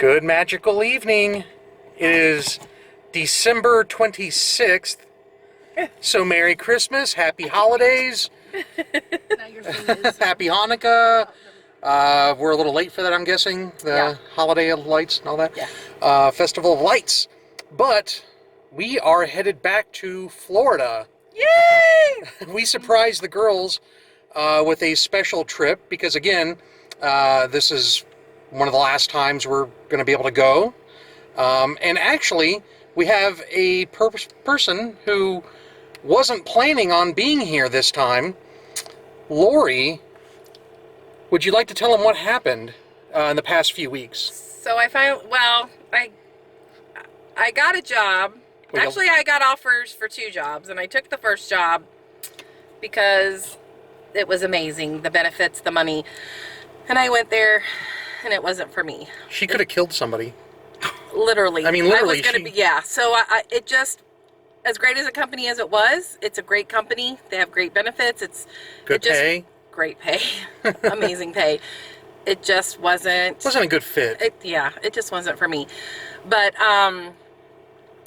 Good magical evening. It is December 26th. So Merry Christmas, Happy Holidays, Happy Hanukkah. We're a little late for that, I'm guessing. The Holiday of Lights and all that. Yeah. Festival of Lights. But we are headed back to Florida. Yay! We surprised the girls with a special trip because, again, this is one of the last times we're going to be able to go. And actually, we have a person who wasn't planning on being here this time. Lori, would you like to tell them what happened in the past few weeks? So I got a job. Actually, I got offers for 2 jobs, and I took the first job because it was amazing, the benefits, the money. And I went there, and it wasn't for me. She could have killed somebody. Literally. I mean, literally. I was gonna be, yeah. So it just, as great as a company as it was, it's a great company. They have great benefits. Good pay. Great pay. Amazing pay. It just wasn't. Wasn't a good fit. It just wasn't for me. But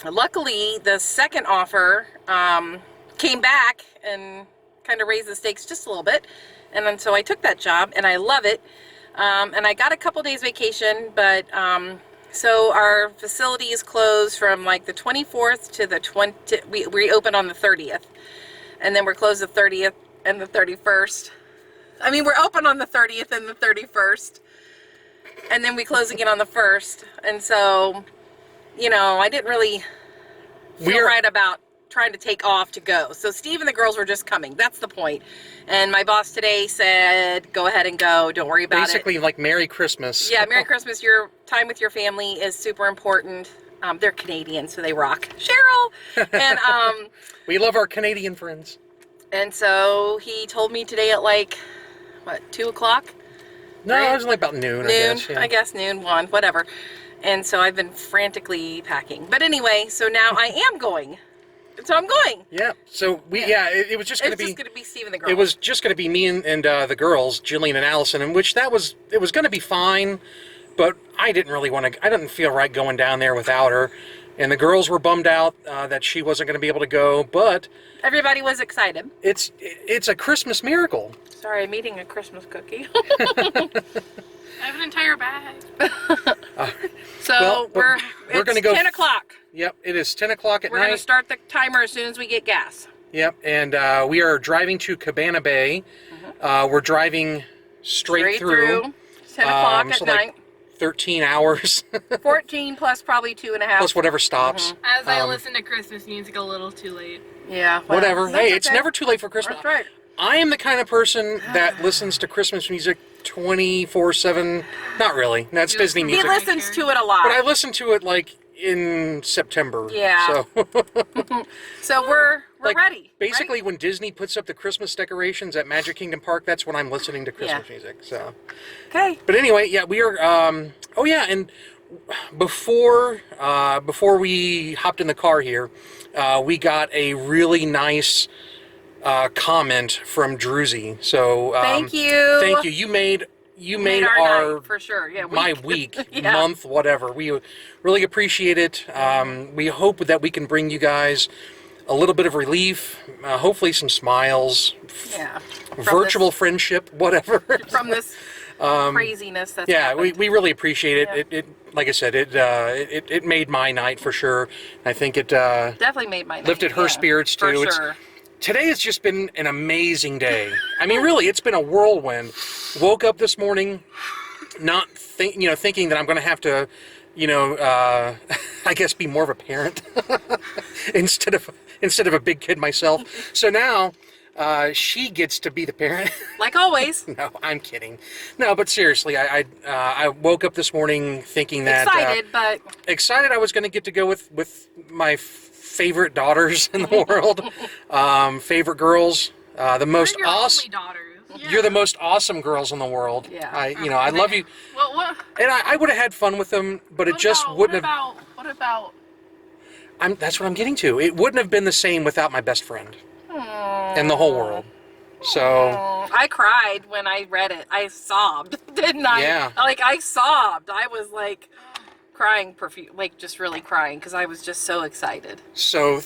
luckily, the second offer came back and kind of raised the stakes just a little bit. And then so I took that job, and I love it. And I got a couple days vacation, but so our facility is closed from like the 24th to the 20th. We open on the 30th, and then we're closed the 30th and the 31st. I mean, we're open on the 30th and the 31st, and then we close again on the 1st. And so, you know, I didn't really feel right about trying to take off to go. So Steve and the girls were just coming. That's the point. And my boss today said, go ahead and go. Don't worry about it. Basically, like Merry Christmas. Yeah, Merry Christmas. Your time with your family is super important. They're Canadian, so they rock. Cheryl! And we love our Canadian friends. And so he told me today at like, what, 2 o'clock? No, right? it was like about noon, I guess noon, 1, whatever. And so I've been frantically packing. But anyway, so now I am going. So I'm going. Yeah. So it was just going to be. It's just going to be Steve and the girls. It was just going to be me and the girls, Gillian and Allison, in which it was going to be fine, but I didn't really want to. I didn't feel right going down there without her, and the girls were bummed out that she wasn't going to be able to go. But everybody was excited. It's a Christmas miracle. Sorry, I'm eating a Christmas cookie. I have an entire bag. So we're going to go 10 o'clock. Yep, it is 10 o'clock at night. We're going to start the timer as soon as we get gas. Yep, and we are driving to Cabana Bay. We're driving straight through. 10 o'clock at night. Like 13 hours. 14 plus probably 2.5. Plus whatever stops. As I listen to Christmas music a little too late. Yeah. Well, whatever. Hey, it's never too late for Christmas. That's right. I am the kind of person that listens to Christmas music 24/7. Not really. That's Disney music. He listens to it a lot. But I listen to it like in September. Yeah. So, so we're like, ready. Basically, right? when Disney puts up the Christmas decorations at Magic Kingdom Park, that's when I'm listening to Christmas music. So. Okay. But anyway, yeah, we are. Oh yeah, and before we hopped in the car here, we got a really nice comment from Druzy. So thank you. Thank you. You made our night, for sure. Yeah, week. my week, month, whatever. We really appreciate it. We hope that we can bring you guys a little bit of relief, hopefully some smiles, virtual friendship, whatever. From this craziness that's happened. we really appreciate it. It like I said, it made my night for sure. I think it definitely made my night. Lifted her spirits too. For sure. Today has just been an amazing day. I mean, really, it's been a whirlwind. Woke up this morning, thinking that I'm going to have to, I guess be more of a parent instead of a big kid myself. So now she gets to be the parent. Like always. No, I'm kidding. No, but seriously, I woke up this morning thinking that excited I was going to get to go with my favorite daughters in the world, favorite girls, the most awesome daughters. Yeah. You're the most awesome girls in the world. Yeah. I love you. Well, what? And I would have had fun with them, but it just wouldn't have. What about? That's what I'm getting to. It wouldn't have been the same without my best friend in the whole world. So I cried when I read it. I sobbed, didn't I? Yeah. Like I sobbed. I was like, crying, like just really crying because I was just so excited. So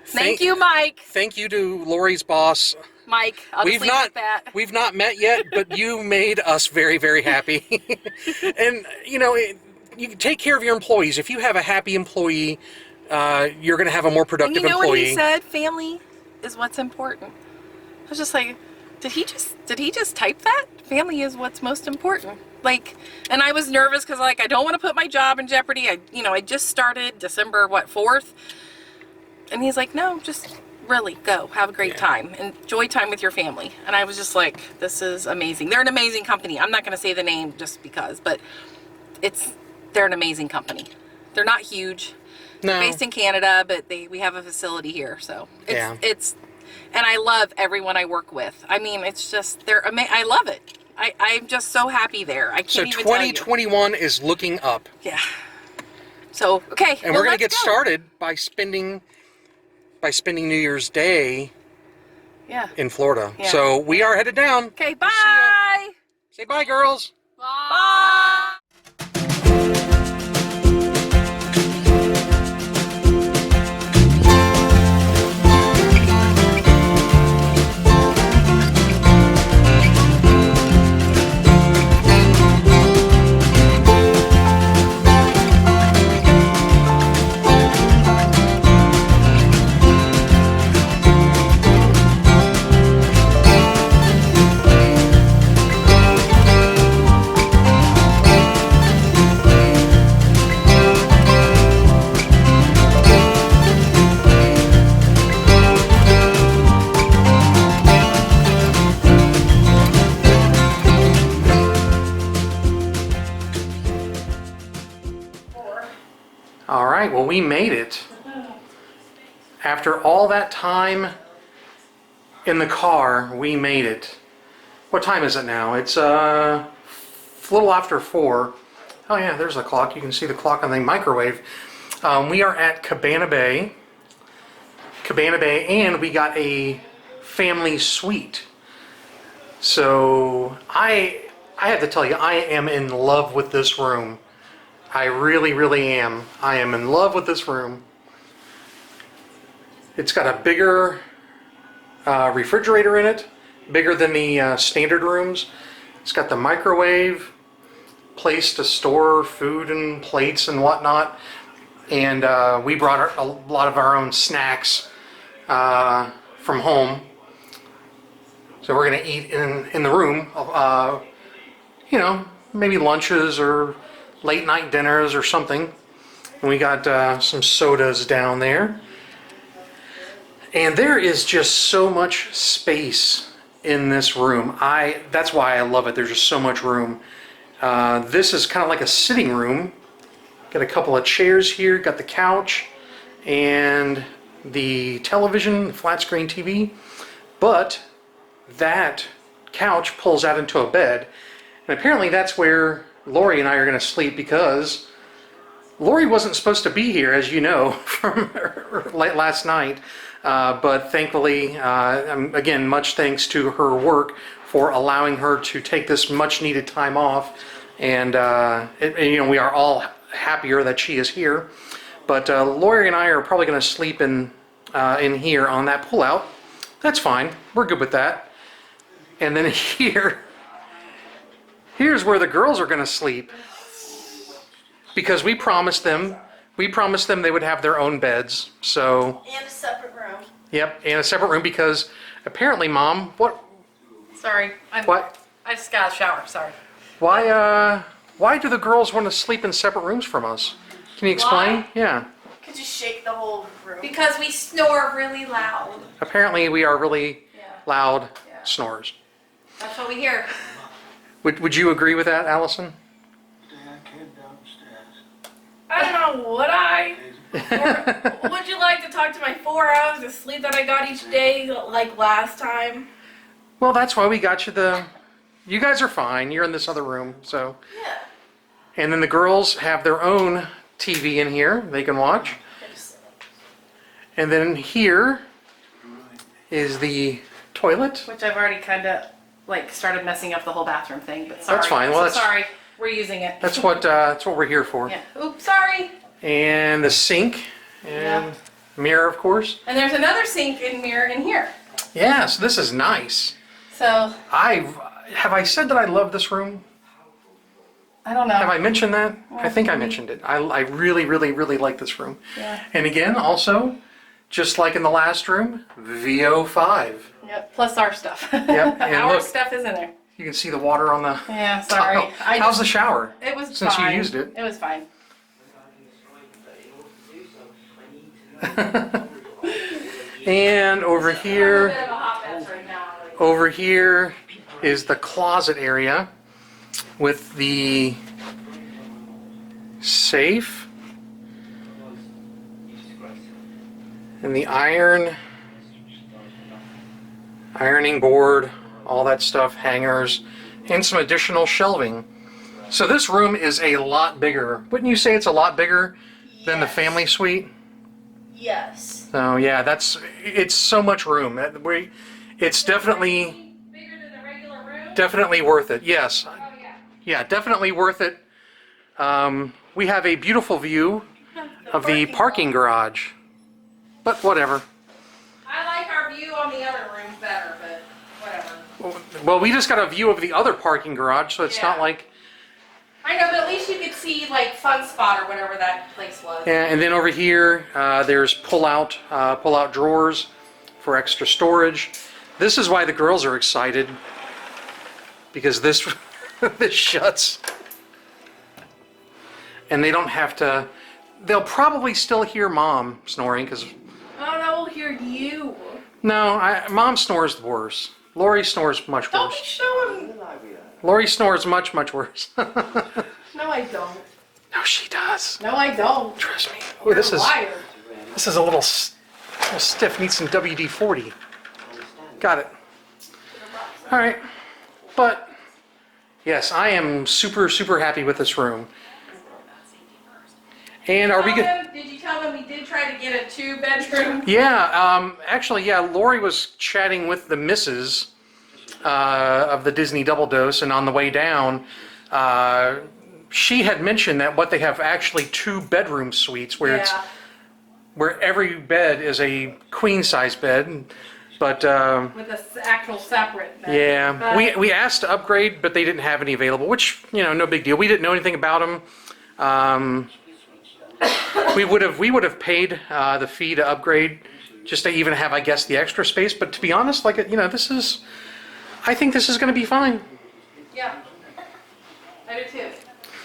Thank you, Mike. Thank you to Lori's boss. Mike, I'll just leave it at that. We've not met yet, but you made us very, very happy. And you know, you take care of your employees. If you have a happy employee, you're going to have a more productive And you know employee. what he said? Family is what's important. I was just like, did he just type that? Family is what's most important. Like, and I was nervous because like I don't want to put my job in jeopardy. I just started December 4th, and he's like, no, just really go have a great time, enjoy time with your family. And I was just like, this is amazing. They're an amazing company. I'm not going to say the name just because, but they're an amazing company. They're not huge. No. They're based in Canada, but we have a facility here, so it's and I love everyone I work with. I mean, it's just I love it. I'm just so happy there. I can't even tell you. 2021 is looking up. Yeah. So okay, and we're going to get started by spending New Year's Day in Florida. Yeah. So we are headed down. Okay, bye. Say bye, girls. Bye. All right, well, we made it. After all that time in the car, we made it. What time is it now? It's a little after 4. Oh yeah, there's the clock. You can see the clock on the microwave. We are at Cabana Bay. And we got a family suite. So I have to tell you, I am in love with this room. I really, really am. I am in love with this room. It's got a bigger refrigerator in it, bigger than the standard rooms. It's got the microwave, place to store food and plates and whatnot. And we brought a lot of our own snacks from home. So we're going to eat in the room, you know, maybe lunches or late night dinners or something. And we got some sodas down there. And there is just so much space in this room. That's why I love it. There's just so much room. This is kind of like a sitting room. Got a couple of chairs here, got the couch and the television, flat screen TV. But that couch pulls out into a bed. And apparently that's where Lori and I are going to sleep, because Lori wasn't supposed to be here, as you know, from last night. But thankfully, again, much thanks to her work for allowing her to take this much needed time off. And, you know, we are all happier that she is here. But Lori and I are probably going to sleep in here on that pullout. That's fine. We're good with that. And then here's where the girls are going to sleep, because we promised them they would have their own beds. So And a separate room. Yep, and a separate room, because apparently, Mom, Sorry. what? I just got a shower. Sorry. Why do the girls want to sleep in separate rooms from us? Can you explain? Why? Yeah. Could you shake the whole room? Because we snore really loud. Apparently, we are really loud Yeah. snorers. That's what we hear. Would you agree with that, Allison? I don't know, would I? Or would you like to talk to my 4 hours of sleep that I got each day like last time? Well, that's why we got you you guys are fine. You're in this other room, so. Yeah. And then the girls have their own TV in here they can watch. And then here is the toilet. Which I've already kind of like started messing up the whole bathroom thing, but sorry. That's fine. Well, sorry. we're using it. That's what we're here for. Yeah. Oops, sorry. And the sink and mirror, of course. And there's another sink and mirror in here. Yeah, so this is nice. So Have I said that I love this room? I don't know. Have I mentioned that? I think I mentioned it. I really, really, really like this room. Yeah. And again, also, just like in the last room, VO5. Yep. Plus our stuff. Yep. And Our look, stuff is in there. you can see the water on the Yeah. Sorry. tile. How's the shower? It was Since fine. you used it. It was fine. And over here, A bit of a hot mess right now. over here is the closet area with the safe and the ironing board, all that stuff, hangers, and some additional shelving. So this room is a lot bigger. Wouldn't you say it's a lot bigger than the family suite? Yes. So yeah, it's so much room. It's definitely Bigger than the regular room? definitely worth it. Yes. Oh, yeah. Yeah, definitely worth it. We have a beautiful view of the parking garage, but whatever. I like our view on the other rooms better, but whatever. Well, we just got a view of the other parking garage, so it's not Yeah. like. I know, but at least you could see like Fun Spot or whatever that place was. Yeah, and then over here, there's pull-out drawers for extra storage. This is why the girls are excited, because this this shuts, and they don't have to. They'll probably still hear Mom snoring, because Oh no, we'll hear you. no, Mom snores worse. Lori snores much Don't be worse. showing. Lori snores much worse. No, I don't. No, she does. No, I don't. Trust me. Oh, You're this a is liar. a little stiff. Needs some WD-40. Got it. All right, but yes, I am super, super happy with this room. And are we good? Did you tell them we did try to get a 2-bedroom? Yeah, actually, yeah, Lori was chatting with the missus of the Disney Double Dose, and on the way down, she had mentioned that what they have actually 2-bedroom suites where it's where every bed is a queen size bed, but With an actual separate bed. yeah, But we asked to upgrade, but they didn't have any available, which, you know, no big deal. We didn't know anything about them. We would have paid the fee to upgrade just to even have, I guess, the extra space. But to be honest, like, you know, I think this is going to be fine. Yeah. I do too.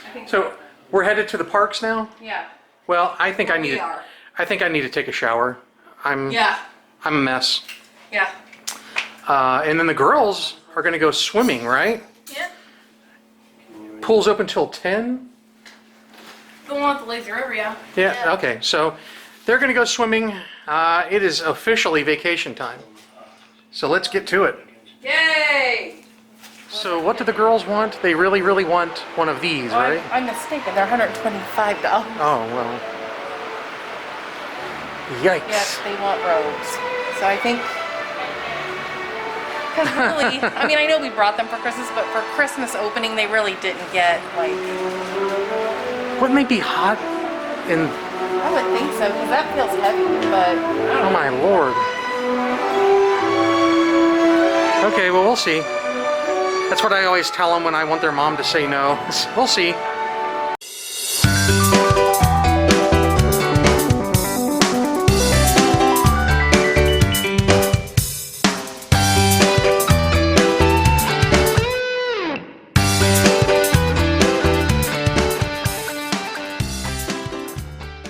I think So we're headed to the parks now. yeah. Well, I think I We need. are. I think I need to take a shower. I'm Yeah. a mess. Yeah. And then the girls are going to go swimming, right? Yeah. Pool's open till 10. The one with the lazy river, yeah. Yeah. Okay. So they're going to go swimming. It is officially vacation time. So let's get to it. Yay! So what do the girls want? They really, really want one of these, right? I'm mistaken. They're $125. Oh, well. Yikes. Yes, they want robes. So I think. Because really, I mean, I know we brought them for Christmas, but for Christmas opening, they really didn't get, like. Wouldn't they be hot in... I would think so, because that feels heavy, but. Oh, my Lord. Okay, well, we'll see. That's what I always tell them when I want their mom to say no. We'll see.